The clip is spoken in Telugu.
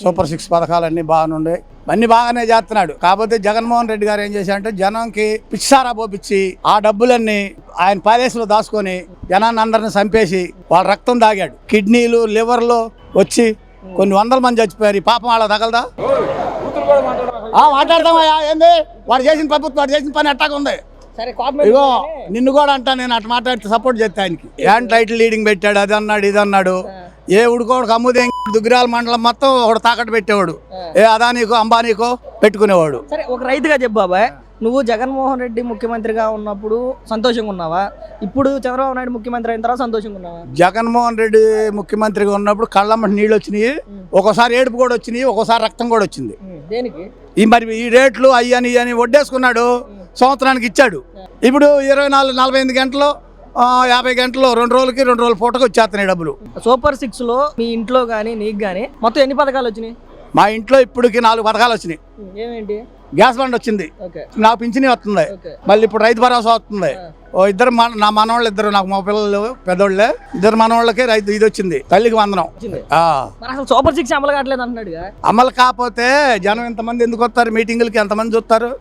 సూపర్ 6 పథకాలన్నీ బాగానుండే అన్ని బాగానే చేస్తున్నాడు. కాకపోతే జగన్మోహన్ రెడ్డి గారు ఏం చేశారంటే జనంకి పిచ్చిసారా పోపించి ఆ డబ్బులన్నీ ఆయన ప్యాలెస్లో దాచుకొని జనాన్ని అందరిని చంపేసి వాళ్ళ రక్తం తాగాడు. కిడ్నీలు లివర్లు వచ్చి కొన్ని వందల మంది చచ్చిపోయారు. ఈ పాపం వాళ్ళ తగలదా? మాట్లాడతామయ్యా, ఏంది వాడు చేసిన ప్రభుత్వం వాడు చేసిన పని అట్టాగా ఉంది. ఇగో నిన్ను కూడా అంటా, నేను అట్లా మాట్లాడితే సపోర్ట్ చేస్తా ఆయనకి. యాండ్ టైటిల్ లీడింగ్ పెట్టాడు, అది అన్నాడు ఇది అన్నాడు. ఏ ఉడుకోడు అమ్ముదే దుగ్గిరాల మండలం మొత్తం ఒకడు తాకట్టు పెట్టేవాడు. ఏ అదానీకో అంబానీకో పెట్టుకునేవాడు. సరే, ఒక రైతుగా చెప్పు బాబాయ్, నువ్వు జగన్మోహన్ రెడ్డి ముఖ్యమంత్రిగా ఉన్నప్పుడు సంతోషంగా ఉన్నావా? ఇప్పుడు చంద్రబాబు నాయుడు ముఖ్యమంత్రి అయిన తర్వాత సంతోషంగా ఉన్నావా? జగన్మోహన్ రెడ్డి ముఖ్యమంత్రిగా ఉన్నప్పుడు కళ్ళమ్మటి నీళ్ళు వచ్చినాయి, ఒక్కోసారి ఏడుపు కూడా వచ్చినాయి, ఒక్కోసారి రక్తం కూడా వచ్చింది. దేనికి? మరి ఈ రేట్లు అయ్యని అని వడ్డేసుకున్నాడు, సంవత్సరానికి ఇచ్చాడు. ఇప్పుడు 24-48 గంటలు 50 గంటలు 2 రోజులకి 2 రోజుల పూటకి వచ్చేస్తున్నాయి డబ్బులు. సూపర్ 6 లో మీ ఇంట్లో కానీ నీకు కానీ మొత్తం ఎన్ని పథకాలు వచ్చినాయి? మా ఇంట్లో ఇప్పటికి 4 పథకాలు వచ్చినాయి. ఏమేంటి? గ్యాస్ బండ్ వచ్చింది, నాకు పింఛని వస్తుంది, మళ్ళీ ఇప్పుడు రైతు భరోసా వస్తుంది. ఇద్దరు నా మనవాళ్ళు ఇద్దరు, నాకు మా పిల్లలు పెద్దోళ్ళే, ఇద్దరు మనవాళ్ళకి రైతు ఇది వచ్చింది, తల్లికి వందనం. అసలు సూపర్ 6 అమలు కావట్లేదు అంటున్నాడు. అమలు కాకపోతే జనం ఎంతమంది ఎందుకు వస్తారు మీటింగులకి, ఎంతమంది చూస్తారు?